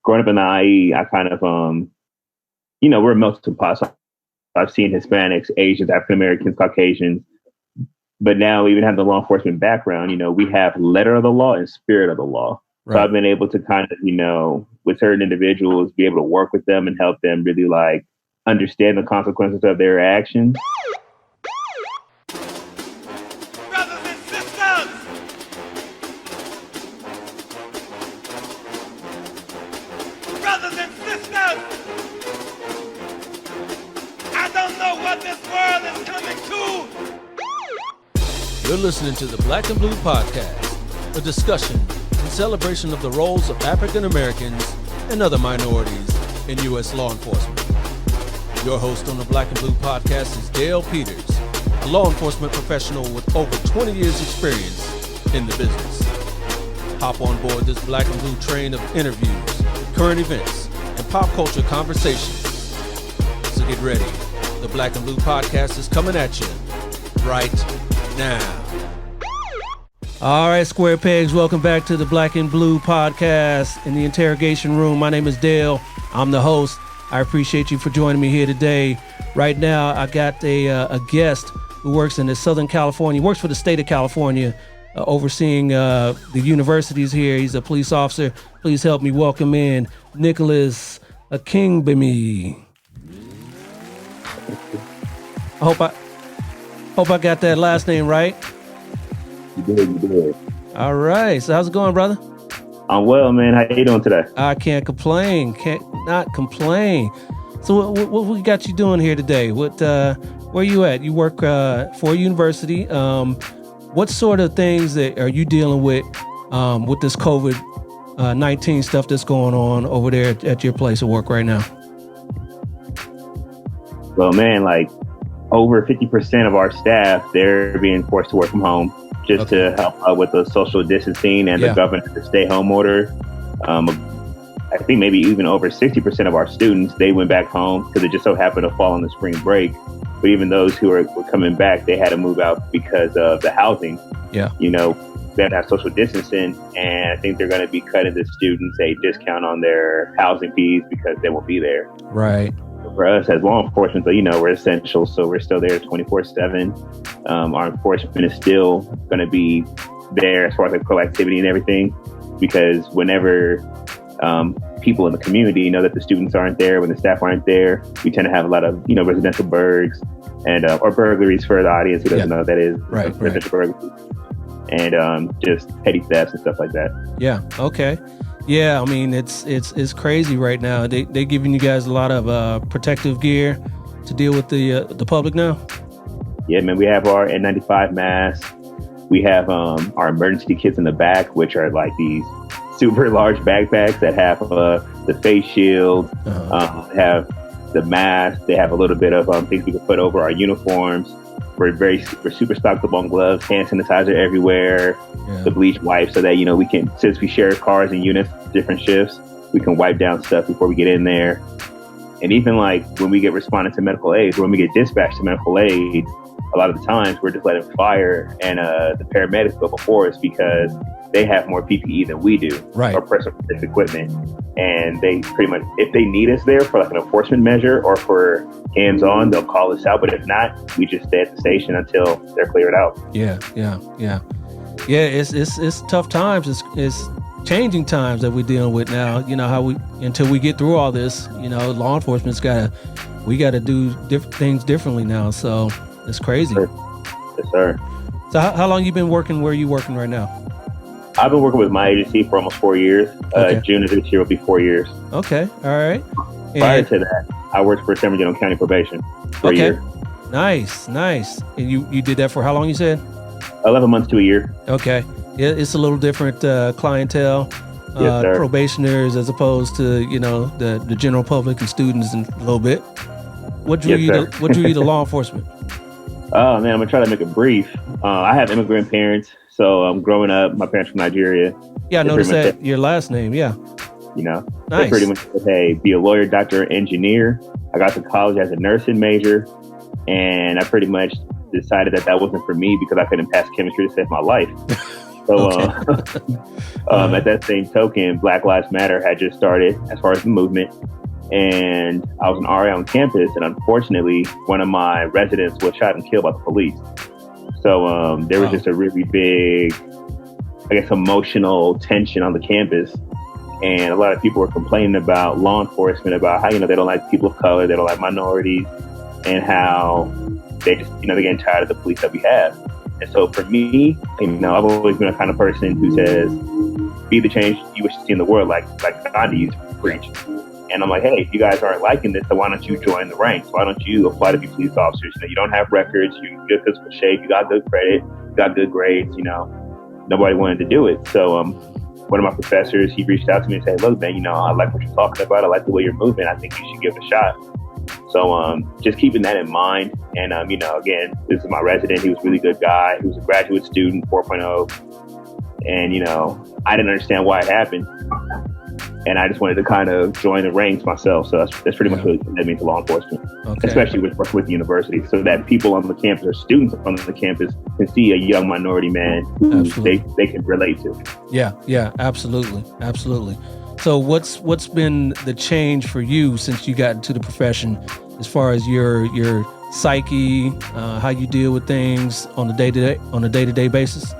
growing up in the IE, I kind of, we're a melting pot. So I've seen Hispanics, Asians, African Americans, Caucasians, but now we even have the law enforcement background. We have letter of the law and spirit of the law. Right. So I've been able to kind of, with certain individuals, be able to work with them and help them really like understand the consequences of their actions. Brothers and sisters, brothers and sisters, I don't know what this world is coming to. You're listening to the Black and Blue Podcast, a discussion and celebration of the roles of African Americans and other minorities in U.S. law enforcement. Your host on the Black and Blue Podcast is Dale Peters, a law enforcement professional with over 20 years experience in the business. Hop on board this Black and Blue train of interviews, current events, and pop culture conversations. So get ready. The Black and Blue Podcast is coming at you right now. All right, Square Pegs, welcome back to the Black and Blue Podcast in the interrogation room. My name is Dale. I'm the host. I appreciate you for joining me here today. Right now, I got a guest who works in the Southern California, works for the state of California, overseeing the universities here. He's a police officer. Please help me welcome in Nicholas Akingbemi. I hope I got that last name right. You did. All right. So how's it going, brother? I'm well, man. How you doing today? I can't complain. Can't not complain. So what we got you doing here today? Where you at? You work for a university. What sort of things that are you dealing with this COVID-19 stuff that's going on over there at your place of work right now? Well, man, like over 50% of our staff, they're being forced to work from home just to help out with the social distancing and the governor's stay-home order. I think maybe even over 60% of our students, they went back home because it just so happened to fall on the spring break. But even those who were coming back, they had to move out because of the housing. Yeah. They have to have social distancing, and I think they're going to be cutting the students a discount on their housing fees because they won't be there. Right. For us as law enforcement, we're essential, so we're still there 24/7. Our enforcement is still going to be there as far as like proactivity and everything, because whenever people in the community know that the students aren't there, when the staff aren't there, we tend to have a lot of residential burgs and or burglaries for the audience who doesn't know what that is. Right. Burglaries. And just petty thefts and stuff like that. Yeah. Okay. Yeah, I mean it's crazy right now. They giving you guys a lot of protective gear to deal with the public now. Yeah, man, we have our N95 masks. We have our emergency kits in the back, which are like these super large backpacks that have the face shield, have the mask. They have a little bit of things we can put over our uniforms. We're super stocked up on gloves, hand sanitizer everywhere, the bleach wipes, so that, we can, since we share cars and units, different shifts, we can wipe down stuff before we get in there. And even like when we get responded to medical aid, when we get dispatched to medical aid, a lot of the times we're just letting fire and the paramedics go before us because they have more PPE than we do, right, or personal protective equipment. And they pretty much, if they need us there for like an enforcement measure or for hands-on, they'll call us out. But if not, we just stay at the station until they're cleared out. Yeah. It's tough times. It's changing times that we're dealing with now. Until we get through all this, law enforcement's we gotta do things differently now. So it's crazy. Yes, sir. So how long you been working where you working right now? I've been working with my agency for almost 4 years. Okay. June of this year will be 4 years. Okay. All right. Prior to that, I worked for San Bernardino County Probation for a year. Nice. And you did that for how long, you said? 11 months to a year. Okay. It's a little different clientele, yes, probationers as opposed to, the general public and students in a little bit. What drew you to law enforcement? Oh, man, I'm going to try to make it brief. I have immigrant parents. So growing up, my parents from Nigeria. Yeah, I noticed that your last name. Yeah. Nice. They pretty much said, hey, be a lawyer, doctor, engineer. I got to college as a nursing major, and I pretty much decided that wasn't for me because I couldn't pass chemistry to save my life. So at that same token, Black Lives Matter had just started as far as the movement. And I was an RA on campus, and unfortunately, one of my residents was shot and killed by the police. So there was just a really big, I guess, emotional tension on the campus. And a lot of people were complaining about law enforcement, about how, they don't like people of color, they don't like minorities, and how they just, they're getting tired of the police that we have. And so for me, I've always been a kind of person who says, be the change you wish to see in the world, like Gandhi used to preach. And I'm like, hey, if you guys aren't liking this, then why don't you join the ranks? Why don't you apply to be police officers? You don't have records, you good physical shape, you got good credit, you got good grades, Nobody wanted to do it. So one of my professors, he reached out to me and said, look, man, I like what you're talking about. I like the way you're moving. I think you should give it a shot. So just keeping that in mind. And, again, this is my resident. He was a really good guy. He was a graduate student, 4.0. And, I didn't understand why it happened. And I just wanted to kind of join the ranks myself. So that's pretty much what led me to law enforcement, especially with the university, so that people on the campus or students on the campus can see a young minority man who they can relate to. Yeah, absolutely. So what's been the change for you since you got into the profession, as far as your psyche, how you deal with things on a day-to-day basis?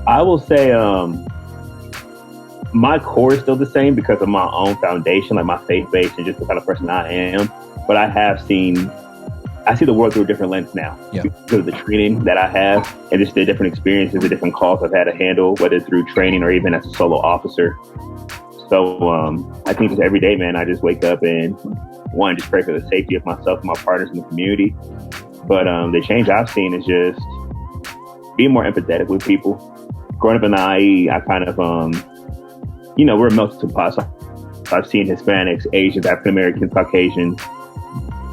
I will say my core is still the same because of my own foundation, like my faith base and just the kind of person I am. But I see the world through a different lens now because of the training that I have and just the different experiences, the different calls I've had to handle, whether through training or even as a solo officer. So I think just every day, man, I just wake up and just pray for the safety of myself and my partners in the community. But the change I've seen is just being more empathetic with people. Growing up in the IE, I kind of, we're a melting pot. So I've seen Hispanics, Asians, African Americans, Caucasians.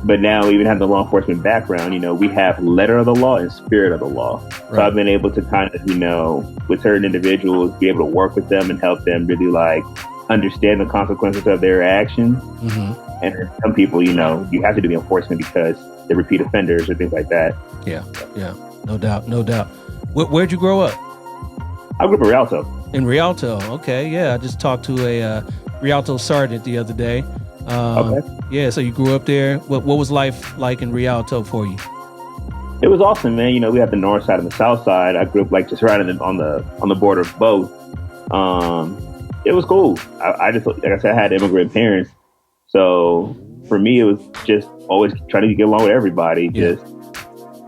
But now we even have the law enforcement background. We have letter of the law and spirit of the law. Right. So I've been able to kind of, with certain individuals, be able to work with them and help them really understand the consequences of their actions. Mm-hmm. And some people, you have to do the enforcement because they're repeat offenders or things like that. Yeah, no doubt. Where'd you grow up? I grew up in Rialto. In Rialto, okay, yeah. I just talked to a Rialto sergeant the other day. Yeah, so you grew up there. What was life like in Rialto for you? It was awesome, man. We have the north side and the south side. I grew up just right on the border of both. It was cool. I just, like I said, I had immigrant parents, so for me it was just always trying to get along with everybody. Yeah. Just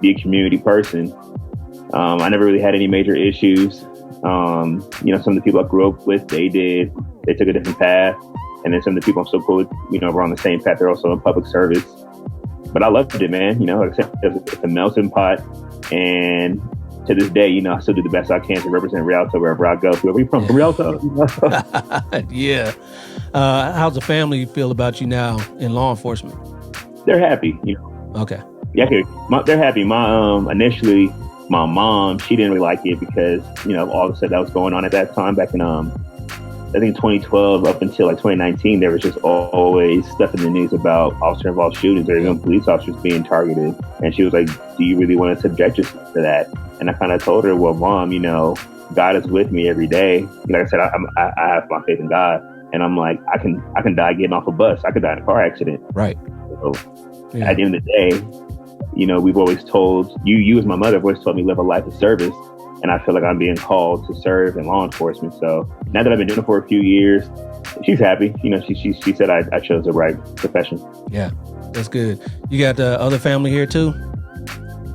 be a community person. I never really had any major issues. Some of the people I grew up with, they took a different path. And then some of the people I'm so cool with, we're on the same path. They're also in public service. But I loved it, man. Like I said, it's a melting pot. And to this day, I still do the best I can to represent Rialto wherever I go. Where are you from? From Rialto? Yeah. How's the family feel about you now in law enforcement? They're happy, Okay. Yeah, they're happy. Initially, my mom, she didn't really like it because, all the stuff that was going on at that time back in, I think 2012 up until 2019, there was just always stuff in the news about officer-involved shootings or even police officers being targeted. And she was like, do you really want to subject yourself to that? And I kind of told her, well, Mom, God is with me every day. Like I said, I have my faith in God. And I'm like, I can die getting off a bus. I could die in a car accident. Right. So at the end of the day, we've always told, you as my mother have always told me live a life of service. And I feel like I'm being called to serve in law enforcement. So now that I've been doing it for a few years, she's happy. She said I chose the right profession. Yeah, that's good. You got other family here too?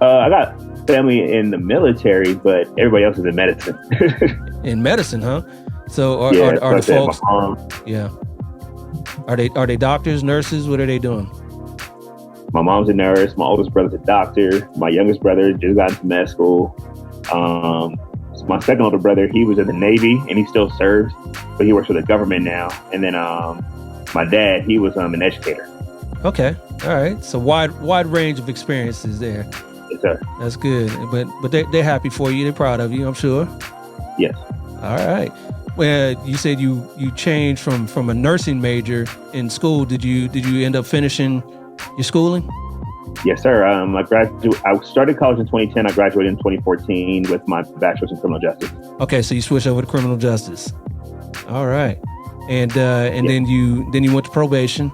I got family in the military, but everybody else is in medicine. In medicine, huh? So are the folks? My mom, yeah. Are they doctors, nurses? What are they doing? My mom's a nurse. My oldest brother's a doctor. My youngest brother just got into med school. My second older brother, he was in the Navy and he still serves, but he works for the government now. And then my dad, he was an educator. Okay, all right. So wide range of experiences there. Yes, sir. That's good. But they're happy for you. They're proud of you, I'm sure. Yes. All right. Well, you said you changed from a nursing major in school. Did you end up finishing your schooling? Yes, sir. I started college in 2010. I graduated in 2014 with my bachelor's in criminal justice. Okay, so you switched over to criminal justice. All right, and then you went to probation.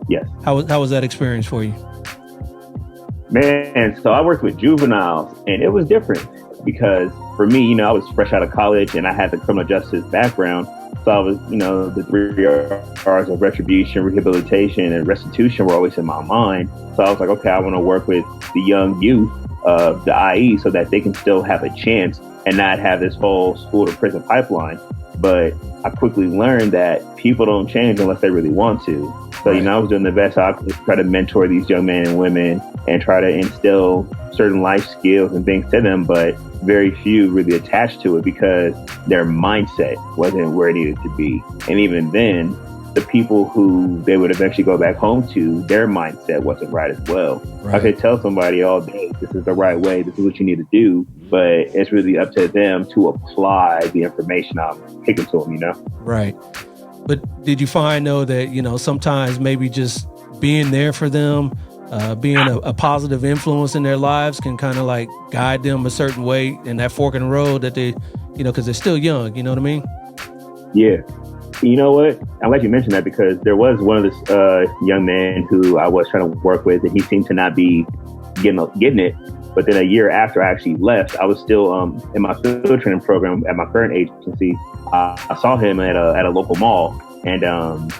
Yes. How was that experience for you? Man, so I worked with juveniles, and it was different because for me, I was fresh out of college and I had the criminal justice background. So I was, the 3 R's of retribution, rehabilitation, and restitution were always in my mind. So I was like, okay, I want to work with the young youth of the IE so that they can still have a chance and not have this whole school to prison pipeline. But I quickly learned that people don't change unless they really want to. So, I was doing the best I could to try to mentor these young men and women and try to instill certain life skills and things to them, but very few really attached to it because their mindset wasn't where it needed to be. And even then, the people who they would eventually go back home to, their mindset wasn't right as well. Right. I could tell somebody all day, this is the right way, this is what you need to do, but it's really up to them to apply the information I'm taking to them, Right. But did you find, though, that, sometimes maybe just being there for them, being a positive influence in their lives can kind of like guide them a certain way in that fork in the road that they, because they're still young, you know what I mean? Yeah. You know what? I'm glad you mentioned that because there was one of this young men who I was trying to work with and he seemed to not be getting it. But then a year after I actually left, I was still in my field training program at my current agency. I saw him at a local mall, and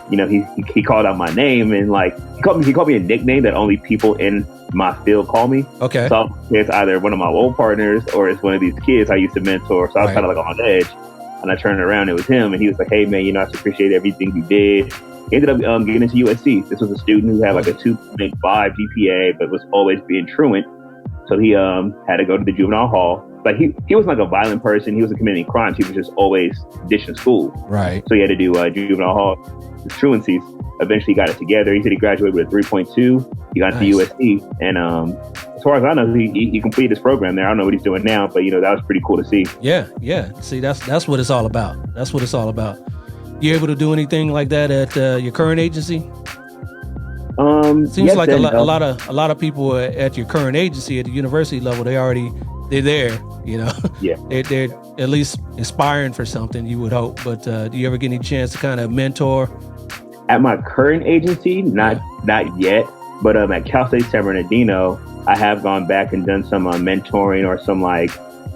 he called out my name and he called me a nickname that only people in my field call me. Okay. So it's either one of my old partners or it's one of these kids I used to mentor. So I was kind of on edge, and I turned around. It was him, and he was like, "Hey man, I appreciate everything you did." He ended up getting into USC. This was a student who had a 2.5 GPA, but was always being truant. So he had to go to the juvenile hall. But he wasn't a violent person. He wasn't committing crimes. He was just always ditching school. Right. So he had to do juvenile hall truancies. Eventually he got it together. He said he graduated with a 3.2. He got into USC. And as far as I know, he completed his program there. I don't know what he's doing now, but that was pretty cool to see. Yeah. See, that's what it's all about. That's what it's all about. You able to do anything like that at your current agency? Seems yes, like a lot of people at your current agency at the university level, they're there, Yeah. They're at least aspiring for something, you would hope. But do you ever get any chance to kind of mentor? At my current agency, not yet. But at Cal State San Bernardino, I have gone back and done some mentoring or some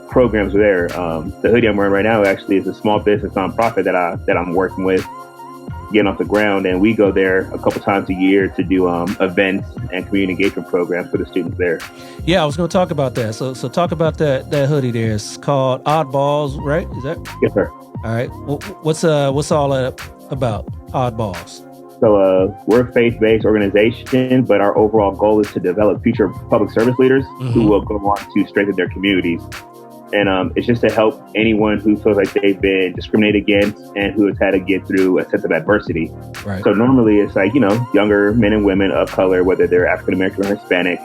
programs there. The hoodie I'm wearing right now actually is a small business nonprofit that I'm working with, getting off the ground, and we go there a couple times a year to do events and community engagement programs for the students there. Yeah, I was going to talk about that. So talk about that hoodie there. It's called Oddballs, right? Is that? Yes, sir. All right. What's all that about? Oddballs. So we're a faith-based organization, but our overall goal is to develop future public service leaders who will go on to strengthen their communities. And it's just to help anyone who feels like they've been discriminated against and who has had to get through a sense of adversity. Right. So normally it's younger men and women of color, whether they're African American or Hispanic.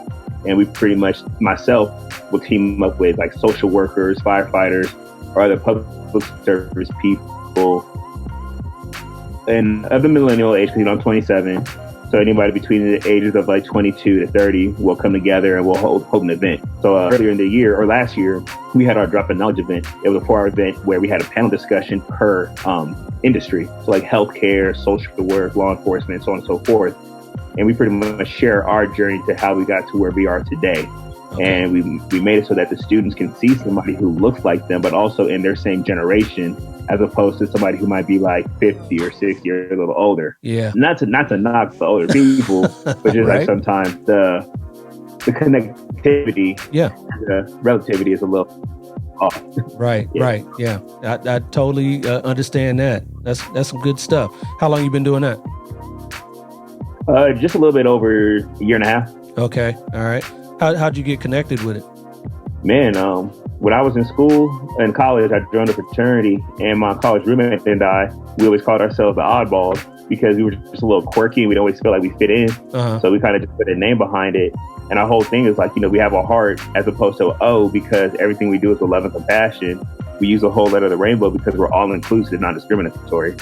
And we pretty much, myself, will team up with social workers, firefighters, or other public service people. And of the millennial age, because I'm 27. So anybody between the ages of 22 to 30 will come together and we'll hold an event. So earlier in the year or last year, we had our Drop in Knowledge event. It was a 4-hour event where we had a panel discussion per industry. So healthcare, social work, law enforcement, so on and so forth. And we pretty much share our journey to how we got to where we are today. Okay. And we made it so that the students can see somebody who looks like them, but also in their same generation, as opposed to somebody who might be 50 or 60 or a little older. Yeah. Not to knock the older people, but just right. Sometimes the connectivity, the relativity is a little off. Right. Yeah. Right. Yeah. I totally understand that. That's some good stuff. How long you been doing that? Just a little bit over a year and a half. Okay. All right. How'd you get connected with it? Man, when I was in college, I joined a fraternity, and my college roommate and I, we always called ourselves the oddballs because we were just a little quirky and we'd always feel like we fit in. Uh-huh. So we kind of just put a name behind it. And our whole thing is we have a heart as opposed to O, because everything we do is with love and compassion. We use the whole letter of the rainbow because we're all inclusive, non-discriminatory.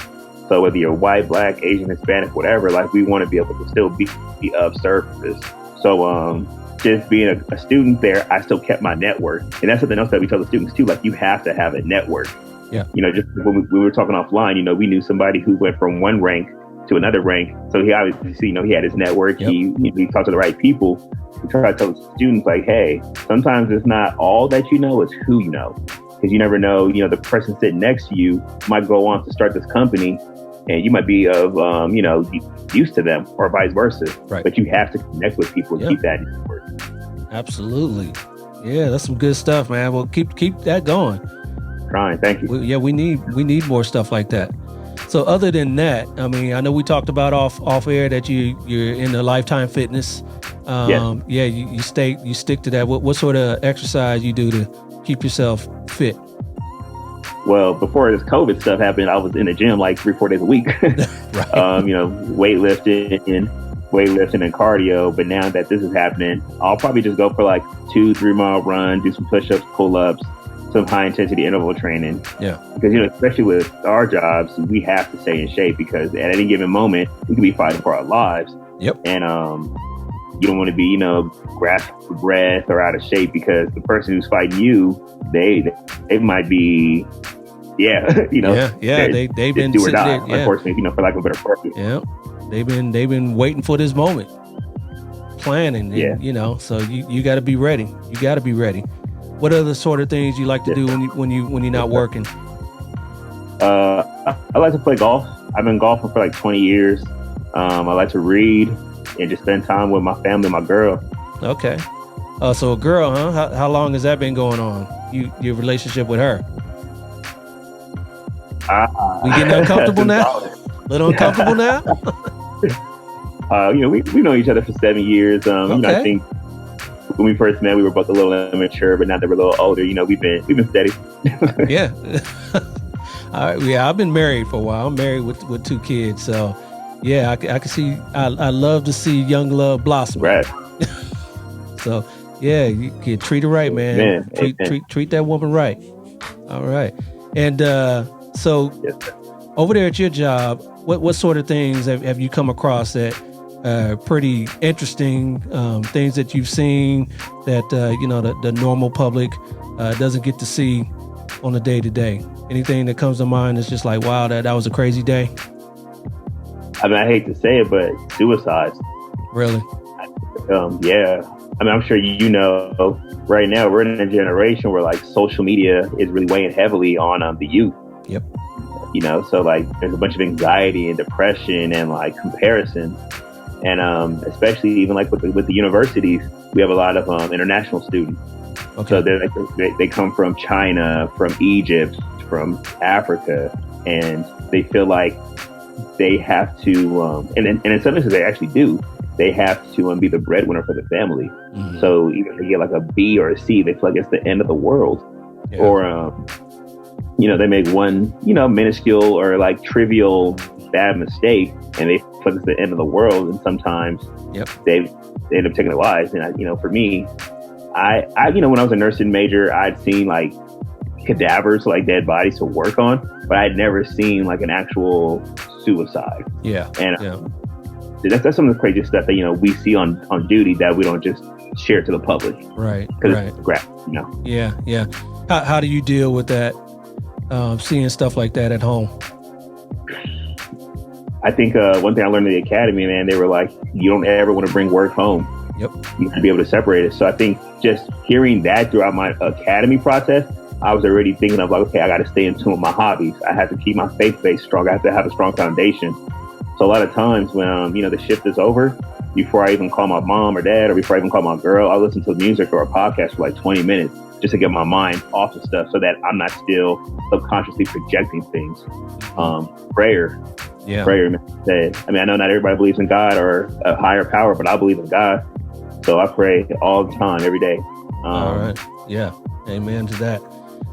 So whether you're white, black, Asian, Hispanic, whatever, we want to be able to still be of service. So just being a student there, I still kept my network. And that's something else that we tell the students too, like you have to have a network. Yeah. Just when we were talking offline, we knew somebody who went from one rank to another rank. So he obviously, he had his network. Yep. He talked to the right people. We try to tell the students like, hey, sometimes it's not all that you know, it's who you know. Because you never know, the person sitting next to you might go on to start this company and you might be of, used to them or vice versa. Right. But you have to connect with people and keep that network. Absolutely. Yeah, that's some good stuff, man. Well, keep that going. Trying. Thank you. We need more stuff like that. So other than that, I mean, I know we talked about off air that you're into Lifetime Fitness. Yes. Yeah, you stick to that. What sort of exercise you do to keep yourself fit? Well, before this COVID stuff happened, I was in the gym like 3-4 days a week. Right. weightlifting and cardio. But now that this is happening, I'll probably just go for like 2-3 mile run, do some push-ups, pull-ups, some high intensity interval training. Yeah. Because, especially with our jobs, we have to stay in shape because at any given moment, we could be fighting for our lives. Yep. And, you don't want to be, grasping for breath or out of shape because the person who's fighting you, they might be, they've been do or die, there, unfortunately, for lack of a better word. Yeah. They've been waiting for this moment, planning, and, so you got to be ready. You got to be ready. What other sort of things you like to do when you're not working? I like to play golf. I've been golfing for like 20 years. I like to read and just spend time with my family, my girl. Okay. So a girl, huh? How long has that been going on? Your relationship with her? We getting uncomfortable now? A little uncomfortable now? We know each other for 7 years. Okay. I think when we first met, we were both a little immature, but now that we're a little older, we've been steady. Yeah. All right. Yeah, I've been married for a while. I'm married with 2 kids, so yeah, I can see. I love to see young love blossom. Right. So yeah, you can treat her right, man. Treat that woman right. All right. And so yes, over there at your job, what sort of things have you come across that pretty interesting, things that you've seen that the normal public doesn't get to see on a day-to-day? Anything that comes to mind is just like, wow, that was a crazy day? I mean, I hate to say it, but suicides. Really? Yeah. I mean, I'm sure right now we're in a generation where like social media is really weighing heavily on the youth. Yep. So like there's a bunch of anxiety and depression and like comparison. And especially even like with the universities, we have a lot of international students. Okay. So they come from China, from Egypt, from Africa, and they feel like they have to, and in some instances they actually do. They have to be the breadwinner for the family. Mm-hmm. So even if they get like a B or a C, they feel like it's the end of the world. Yeah. Or, they make one, minuscule or like trivial bad mistake, and they feel like it's the end of the world. And sometimes they end up taking their lives. And for me, I when I was a nursing major, I'd seen like cadavers, like dead bodies to work on, but I'd never seen like an actual suicide. Yeah. And that's some of the crazy stuff that we see on duty that we don't just share to the public. Right. Because right. it's graphic, Yeah. How do you deal with that? Seeing stuff like that at home? I think one thing I learned in the academy, man, they were like, you don't ever want to bring work home. Yep. You have to be able to separate it. So I think just hearing that throughout my academy process, I was already thinking of like, okay, I got to stay in tune with my hobbies. I have to keep my faith base strong. I have to have a strong foundation. So a lot of times when, the shift is over, before I even call my mom or dad, or before I even call my girl, I'll listen to music or a podcast for like 20 minutes just to get my mind off of stuff so that I'm not still subconsciously projecting things. Prayer. Yeah. Prayer. I mean, I know not everybody believes in God or a higher power, but I believe in God. So I pray all the time, every day. All right. Yeah. Amen to that.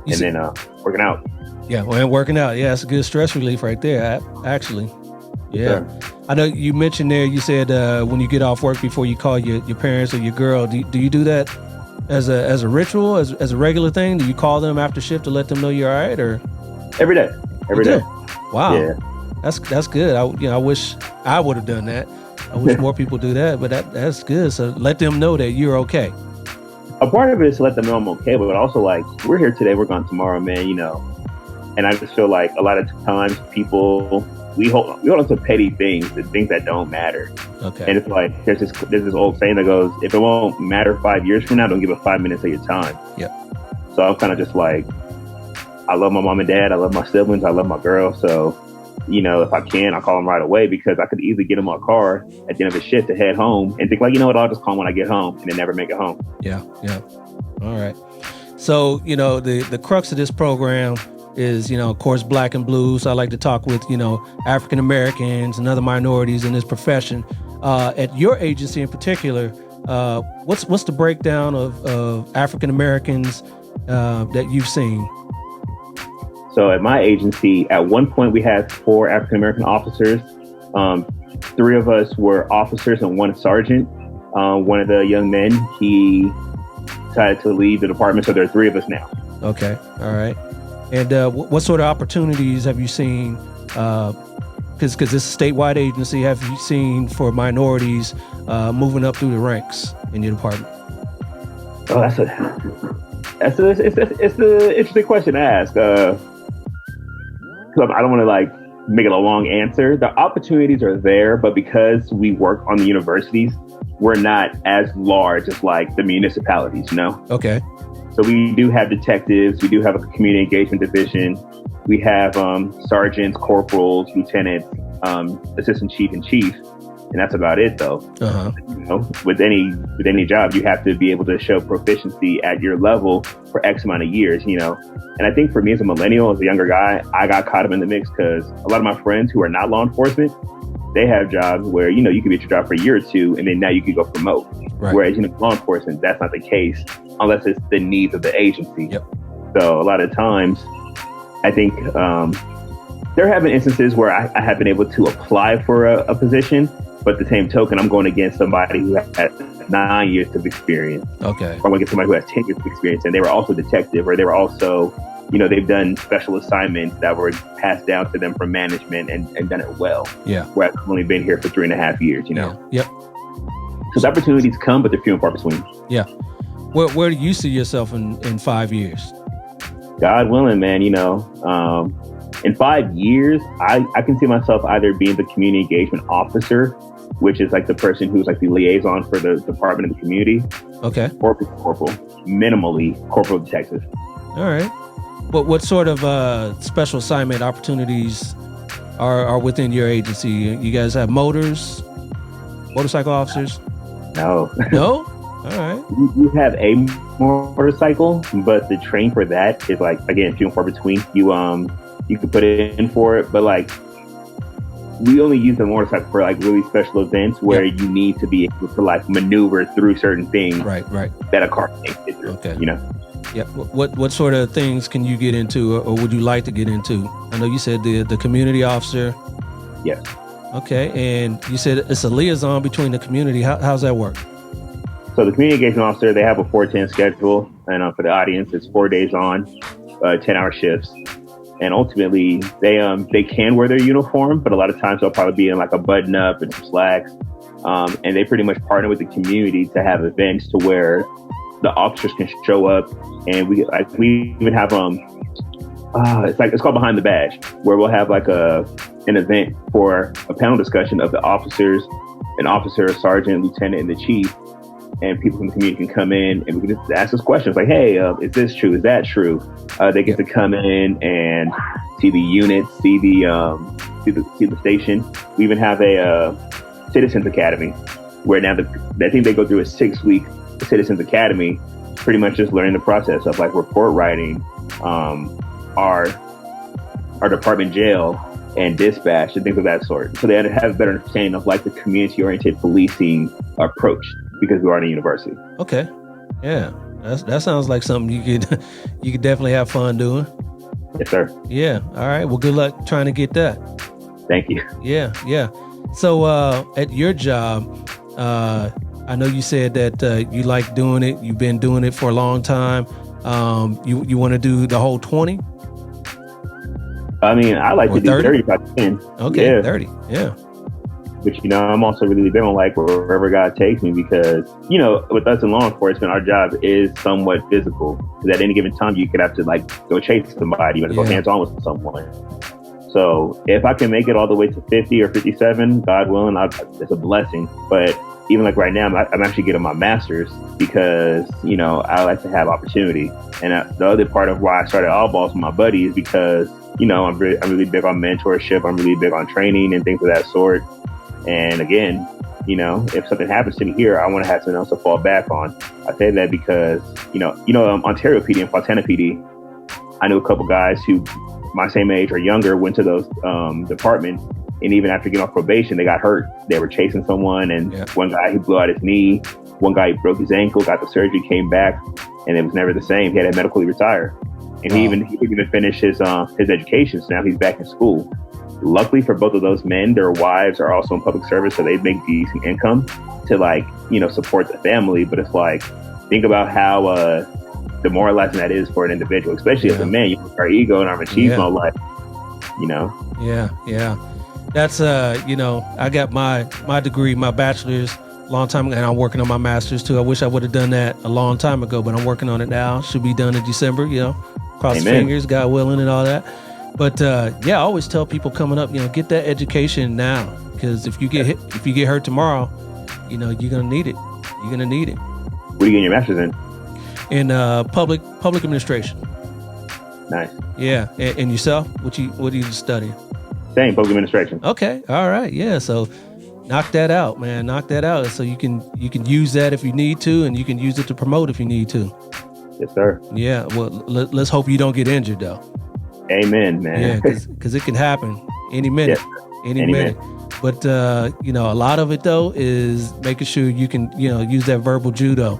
Then working out. Yeah. Well, and working out. Yeah. It's a good stress relief right there, actually. Yeah. Sure. I know you mentioned there, you said when you get off work before you call your parents or your girl, do you do that as a ritual, as a regular thing? Do you call them after shift to let them know you're all right, or? Every day. Every day. Wow. Yeah. That's good. I wish I would have done that. I wish more people do that, but that's good. So let them know that you're okay. A part of it is to let them know I'm okay, but also like, we're here today, we're gone tomorrow, man, you know. And I just feel like a lot of times people, we hold on to petty things, the things that don't matter. Okay. And it's like, there's this old saying that goes, if it won't matter 5 years from now, don't give it 5 minutes of your time. Yep. So I'm kind of just like, I love my mom and dad, I love my siblings, I love my girl. So, you know, if I can, I'll call them right away, because I could easily get in my car at the end of the shift to head home and think like, you know what, I'll just call when I get home, and then never make it home. Yeah. All right. So, you know, the crux of this program is, you know, of course, Black and Blue. So I like to talk with, you know, African Americans and other minorities in this profession. At your agency in particular, what's the breakdown of African Americans that you've seen? So at my agency, at one point we had 4 African American officers. 3 of us were officers and 1 sergeant. One of the young men, he decided to leave the department, so there are 3 of us now. Okay, all right. And what sort of opportunities have you seen? Because this is a statewide agency, have you seen for minorities moving up through the ranks in your department? Oh, it's an interesting question to ask. I don't want to like make it a long answer. The opportunities are there, but because we work on the universities, we're not as large as like the municipalities, you know? Okay. So we do have detectives, we do have a community engagement division, we have sergeants, corporals, lieutenants, assistant chief and chief, and that's about it though. Uh-huh. You know, with any job, you have to be able to show proficiency at your level for X amount of years, you know. And I think for me as a millennial, as a younger guy, I got caught up in the mix because a lot of my friends who are not law enforcement, they have jobs where, you know, you could be at your job for a year or 2 and then now you could go promote. Right. Whereas, you know, law enforcement, that's not the case unless it's the needs of the agency. Yep. So a lot of times, I think there have been instances where I have been able to apply for a position, but at the same token, I'm going against somebody who has 9 years of experience. Okay. Or I'm going against somebody who has 10 years of experience, and they were also a detective, or they were also, you know, they've done special assignments that were passed down to them from management and done it well. Yeah. Where I've only been here for 3.5 years, you know? Yeah. Yep. Because opportunities come, but they're few and far between. Yeah. Where do you see yourself in 5 years? God willing, man, you know, in 5 years, I can see myself either being the community engagement officer, which is like the person who's like the liaison for the department of the community. Okay. Or corporal, minimally corporal detective. All right. But what sort of special assignment opportunities are within your agency? You guys have motorcycle officers? No. No? All right. You have a motorcycle, but the train for that is like, again, few and far between. You can put it in for it, but like, we only use the motorcycle for like really special events where you need to be able to like maneuver through certain things. Right. That a car can't get through. Okay. You know. Yeah. What sort of things can you get into, or would you like to get into? I know you said the community officer. Yes. Okay, and you said it's a liaison between the community. How's that work? So the community engagement officer, they have a 4-10 schedule, and for the audience, it's 4 days on, 10-hour shifts. And ultimately, they can wear their uniform, but a lot of times they'll probably be in like a button up and some slacks. And they pretty much partner with the community to have events to where the officers can show up, and we even have it's called Behind the Badge, where we'll have like an event for a panel discussion of the officers, an officer, a sergeant, lieutenant, and the chief. And people from the community can come in and we can just ask us questions like, hey, is this true? Is that true? They get to come in and see the units, see the station. We even have a Citizens Academy where now I think they go through a 6-week Citizens Academy, pretty much just learning the process of like report writing, our department jail and dispatch and things of that sort. So they have a better understanding of like the community-oriented policing approach because we are in a university. Okay. Yeah. That sounds like something you could definitely have fun doing. Yes, sir. Yeah. All right. Well, good luck trying to get that. Thank you. Yeah. So at your job, I know you said that you like doing it. You've been doing it for a long time. You want to do the whole 20? I mean, I like to do 30 if I can. Okay, yeah. 30. Yeah. But, I'm also really big on like wherever God takes me because, with us in law enforcement, our job is somewhat physical. Because at any given time, you could have to like go chase somebody, you got to go hands on with someone. So if I can make it all the way to 50 or 57, God willing, it's a blessing. But even like right now, I'm actually getting my master's because, I like to have opportunity. And the other part of why I started All Balls with my buddy is because, I'm really big on mentorship. I'm really big on training and things of that sort. And again, if something happens to me here, I want to have something else to fall back on. I say that because, Ontario PD and Fontana PD, I knew a couple guys who my same age or younger went to those departments. And even after getting off probation, they got hurt. They were chasing someone. And one guy, he blew out his knee. One guy broke his ankle, got the surgery, came back, and it was never the same. He had to medically retire. And he even finished his education. So now he's back in school. Luckily for both of those men, their wives are also in public service, so they make decent income to support the family. But it's like, think about how demoralizing that is for an individual, especially as a man. Our ego and our machismo, Yeah. That's I got my degree, my bachelor's a long time ago, and I'm working on my master's too. I wish I would have done that a long time ago, but I'm working on it now. Should be done in December. Cross the fingers, God willing, and all that. But I always tell people coming up, get that education now, because if you get hurt tomorrow, you're gonna need it. You're gonna need it. What are you getting your master's in? In public administration. Nice. Yeah, and yourself? What are you studying? Same, public administration. Okay, all right, yeah. So knock that out, man. Knock that out. So you can use that if you need to, and you can use it to promote if you need to. Yes, sir. Yeah. Well, let's hope you don't get injured though. Amen, man. Yeah, because it can happen any minute, any minute. But a lot of it though is making sure you can use that verbal judo.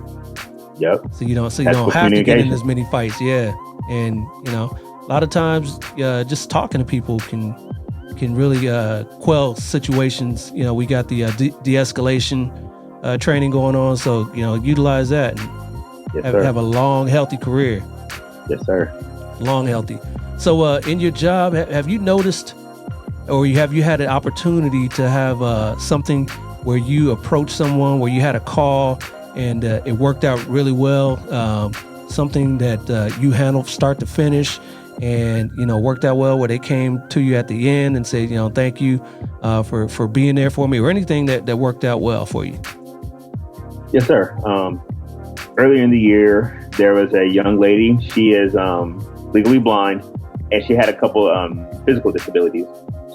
Yep. So you don't have to get in as many fights. Yeah, and a lot of times just talking to people can really quell situations. We got the de-escalation training going on, so utilize that and have a long, healthy career. Yes, sir. Long, healthy. So in your job, have you noticed, or have you had an opportunity to have something where you approached someone, where you had a call and it worked out really well, something that you handled start to finish and, worked out well, where they came to you at the end and said, thank you for being there for me, or anything that worked out well for you? Yes, sir. Earlier in the year, there was a young lady. She is legally blind, and she had a couple physical disabilities.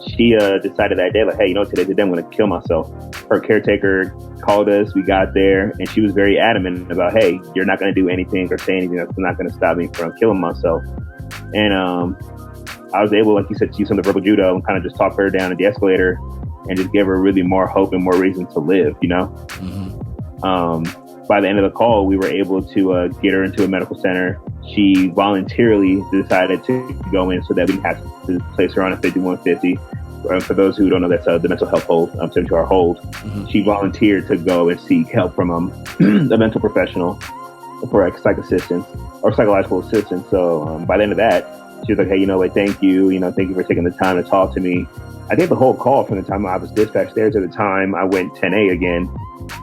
She decided that day, like, hey, today's the day I'm going to kill myself. Her caretaker called us. We got there, and she was very adamant about, hey, you're not going to do anything or say anything that's not going to stop me from killing myself. And I was able, like you said, to use some of the verbal judo and kind of just talk her down at the escalator and just give her really more hope and more reason to live, By the end of the call, we were able to get her into a medical center. She voluntarily decided to go in so that we had to place her on a 5150. For those who don't know, that's the mental health hold, 72-hour hold. Mm-hmm. She volunteered to go and seek help from a mental professional for psych assistance or psychological assistance. So by the end of that, she was like, hey, thank you. Thank you for taking the time to talk to me. I think the whole call from the time I was dispatched there to the time I went 10A again,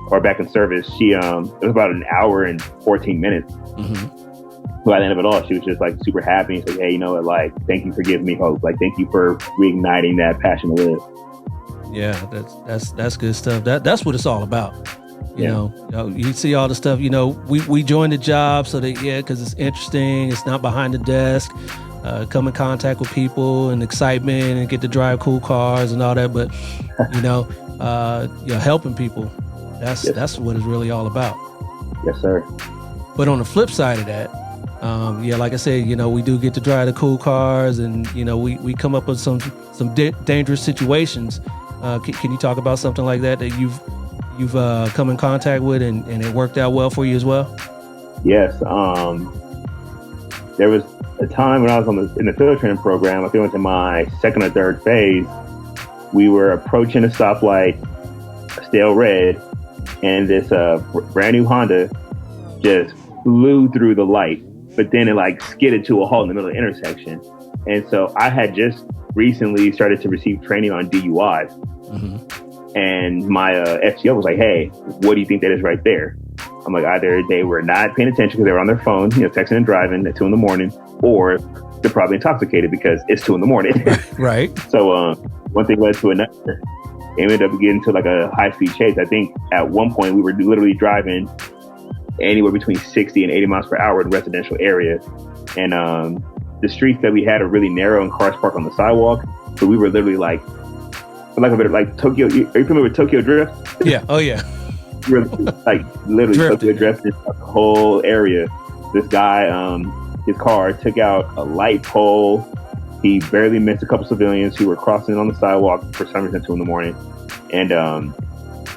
or back in service, it was about an hour and 14 minutes. Mm-hmm. By the end of it all, she was just like super happy and said, hey, thank you for giving me hope. Like, thank you for reigniting that passion to live. Yeah, that's good stuff. That's what it's all about. You see all the stuff, we joined the job so that, because it's interesting. It's not behind the desk, come in contact with people and excitement and get to drive cool cars and all that. But, helping people, that's what it's really all about. Yes, sir. But on the flip side of that, like I said, we do get to drive the cool cars and, we come up with some dangerous situations. Can you talk about something like that you've come in contact with and it worked out well for you as well? Yes. There was a time when I was in the field training program, I think it was in my second or third phase, we were approaching a stoplight, stale red, and this brand new Honda just flew through the light, but then it skidded to a halt in the middle of the intersection. And so I had just recently started to receive training on DUIs. Mm-hmm. And my FTO was like, hey, what do you think that is right there? I'm like, either they were not paying attention because they were on their phone, texting and driving at 2 a.m, or they're probably intoxicated because it's 2 a.m. Right. So one thing led to another. It ended up getting to like a high-speed chase. I think at one point we were literally driving anywhere between 60 and 80 miles per hour in a residential area. And the streets that we had are really narrow and cars park on the sidewalk. So we were literally like a bit like Tokyo. Are you familiar with Tokyo Drift? Yeah. Oh, yeah. We were like literally Tokyo Drifting the whole area. This guy, his car took out a light pole. He barely missed a couple civilians who were crossing on the sidewalk for some reason at 2 a.m. And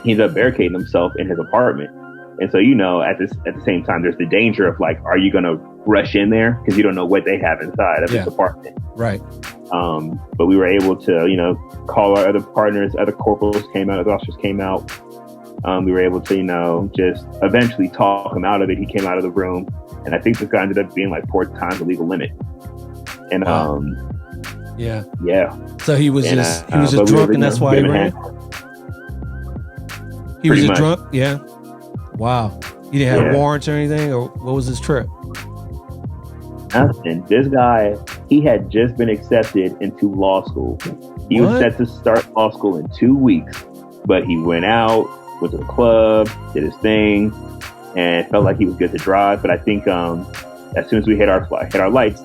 he ended up barricading himself in his apartment. And so, at the same time, there's the danger of like, are you going to rush in there? Because you don't know what they have inside of his apartment. Right. But we were able to, call our other partners, other corporals came out, other officers came out. We were able to, just eventually talk him out of it. He came out of the room. And I think this guy ended up being like 4 times the legal limit. And, yeah. So he was just drunk, and that's why he ran. He was just drunk. Yeah. Wow. He didn't have warrants or anything, or what was his trip? Nothing. This guy, he had just been accepted into law school. He was set to start law school in 2 weeks, but he went out, went to the club, did his thing, and felt like he was good to drive. But I think as soon as we hit our lights,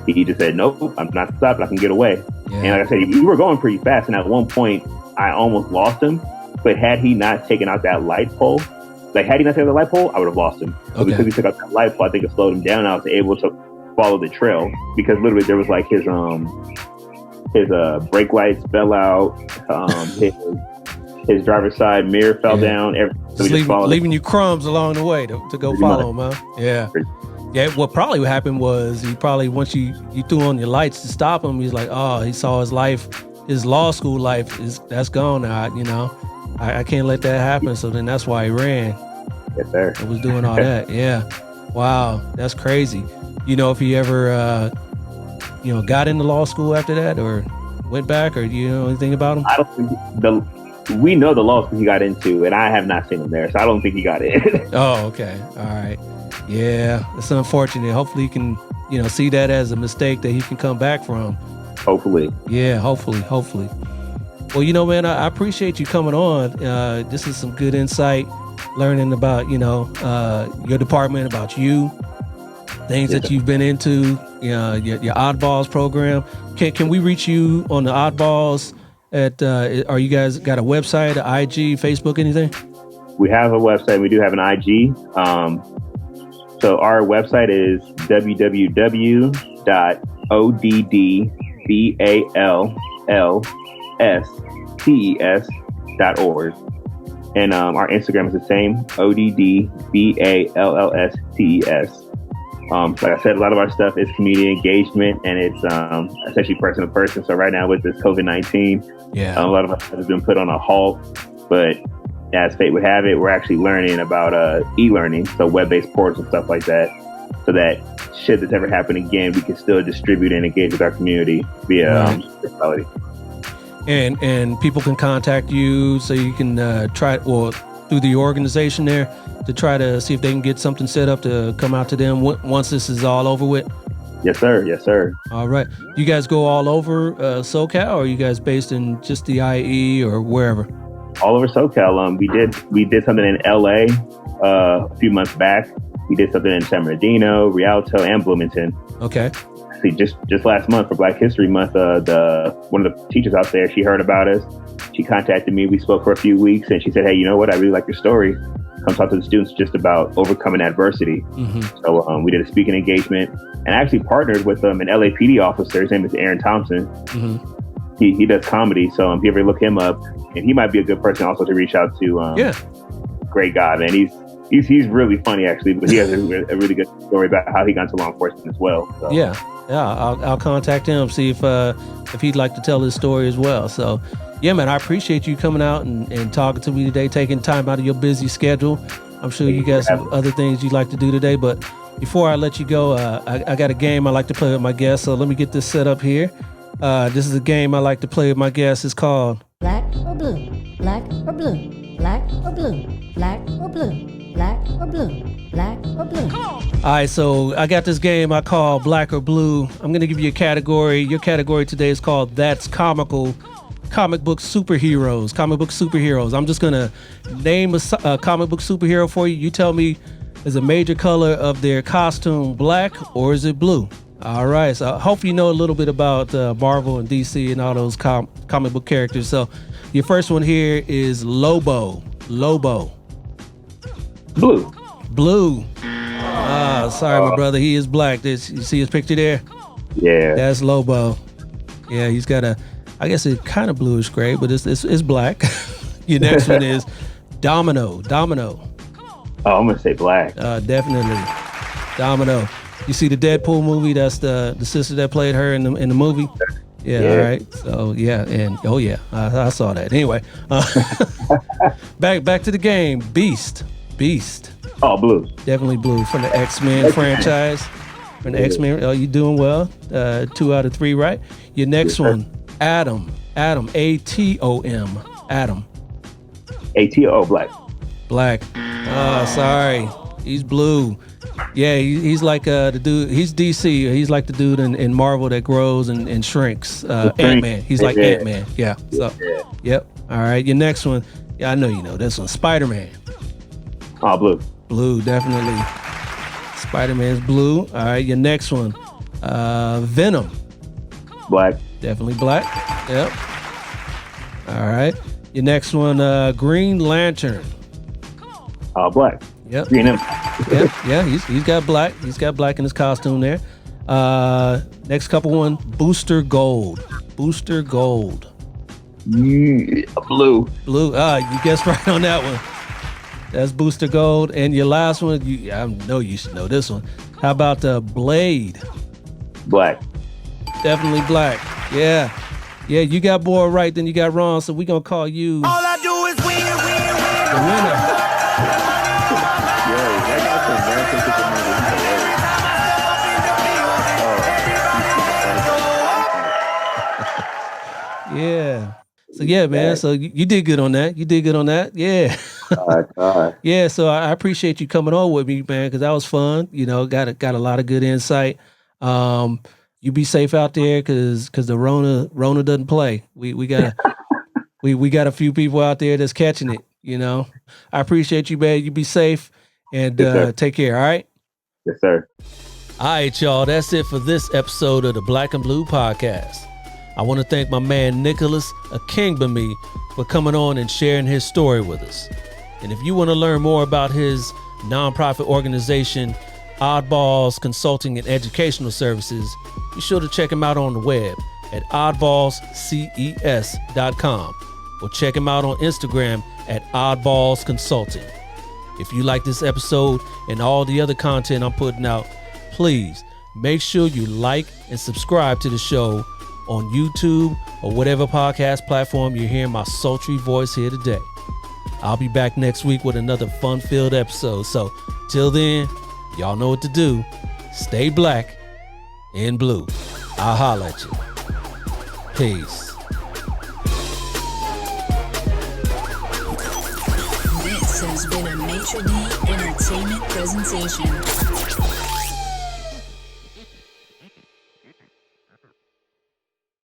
he just said, nope, I'm not stopping. I can get away. Yeah. And like I said, we were going pretty fast. And at one point, I almost lost him. But had he not taken out that light pole, I would have lost him. But because he took out that light pole, I think it slowed him down. I was able to follow the trail because literally there was like his brake lights fell out. His driver's side mirror fell down. Leaving you crumbs along the way to go follow him, huh? Yeah. Yeah, what probably happened was once you threw on your lights to stop him, he's like, oh, he saw his life, his law school life that's gone now. I can't let that happen. So then that's why he ran. Yes, sir. I was doing all that. Yeah. Wow, that's crazy. If he ever, got into law school after that, or went back, or do you know anything about him? I don't think we know the law school he got into, and I have not seen him there, so I don't think he got in. Oh, okay. All right. Yeah, it's unfortunate. Hopefully he can, see that as a mistake that he can come back from. Hopefully. Yeah, hopefully. Well, man, I appreciate you coming on. This is some good insight, learning about, your department, about you, things that you've been into, your Oddballs program. Can we reach you on the Oddballs are you guys got a website, an IG, Facebook, anything? We have a website. We do have an IG. So our website is www.oddballstes.org. And our Instagram is the same, oddballstes. Like I said, a lot of our stuff is community engagement, and it's essentially person to person. So right now with this COVID-19, a lot of us has been put on a halt, but as fate would have it, we're actually learning about e-learning, so web-based portals and stuff like that, so that shit that's ever happened again, we can still distribute and engage with our community via virtuality. And people can contact you, so you can through the organization there to try to see if they can get something set up to come out to them once this is all over with. Yes, sir. All right. You guys go all over SoCal, or are you guys based in just the IE or wherever? All over SoCal. We did something in LA a few months back. We did something in San Bernardino, Rialto, and Bloomington. Okay. See, just last month for Black History Month, one of the teachers out there, she heard about us. She contacted me. We spoke for a few weeks, and she said, "Hey, you know what? I really like your story. Come talk to the students just about overcoming adversity." Mm-hmm. So we did a speaking engagement, and I actually partnered with an LAPD officer. His name is Aaron Thompson. Mm-hmm. He does comedy, so if you ever look him up, and he might be a good person also to reach out to. Great guy, man. He's really funny actually, but he has a really good story about how he got into law enforcement as well. So. Yeah. I'll contact him, see if he'd like to tell his story as well. So, yeah, man, I appreciate you coming out and talking to me today, taking time out of your busy schedule. I'm sure you got some other things you'd like to do today, but before I let you go, I got a game I like to play with my guests. So let me get this set up here. This is a game I like to play with my guests. It's called Black or Blue. black or blue, black or blue, black or blue, black or blue, black or blue. All right, so I got this game I call Black or Blue. I'm going to give you a category. Your category today is called That's Comical. Comic book superheroes. Comic book superheroes. I'm just going to name a comic book superhero for you. You tell me, is a major color of their costume black or is it blue? All right, so I hope you know a little bit about Marvel and DC and all those comic book characters. So your first one here is Lobo. Lobo. Blue. Blue. Sorry, my brother. He is black. You see his picture there? Yeah. That's Lobo. Yeah, he's got I guess it's kind of bluish gray, but it's black. Your next one is Domino. Domino. Oh, I'm going to say black. Definitely. Domino. You see the Deadpool movie? That's the sister that played her in the movie? Yeah, all right. So, yeah, and oh, yeah, I saw that. Anyway, back to the game. Beast. Oh, blue. Definitely blue from the X-Men franchise. From the X-Men. Oh, you doing well. 2 out of 3, right? Your next one, Atom. Atom. A-T-O-M. Atom. A-T-O, black. Black. Oh, sorry. He's blue. Yeah, he's like the dude. He's DC. He's like the dude in Marvel that grows and shrinks. Ant-Man. He's like Ant-Man. Yeah. So, yep. All right. Your next one. Yeah, I know you know this one. Spiderman. Oh, blue. Blue, definitely. Spider-Man's blue. All right, your next one. Venom. Black. Definitely black. Yep. All right. Your next one, Green Lantern. Black. Yep. Green him. Yep. Yeah, he's got black. He's got black in his costume there. Next couple one, Booster Gold. Booster Gold. Blue. Blue. You guessed right on that one. That's Booster Gold. And your last one, I know you should know this one. How about Blade? Black. Definitely black. Yeah. Yeah, you got more right than you got wrong, so we're going to call you All I do is win. the winner. Yeah. So yeah, man. So you did good on that. Yeah. Yeah. So I appreciate you coming on with me, man, because that was fun. You know, got a lot of good insight. You be safe out there, because the Rona doesn't play. We got we got a few people out there that's catching it. You know, I appreciate you, man. You be safe and take care. All right. Yes, sir. All right, y'all. That's it for this episode of the Black and Blue Podcast. I want to thank my man Nicholas Akingbemi for coming on and sharing his story with us. And if you want to learn more about his nonprofit organization, Oddballs Consulting and Educational Services, be sure to check him out on the web at oddballsces.com or check him out on Instagram at Oddballs Consulting. If you like this episode and all the other content I'm putting out, please make sure you like and subscribe to the show on YouTube or whatever podcast platform you're hearing my sultry voice here today. I'll be back next week with another fun-filled episode. So till then, y'all know what to do. Stay black and blue. I'll holler at you. Peace. This has been a Maitre D Entertainment presentation.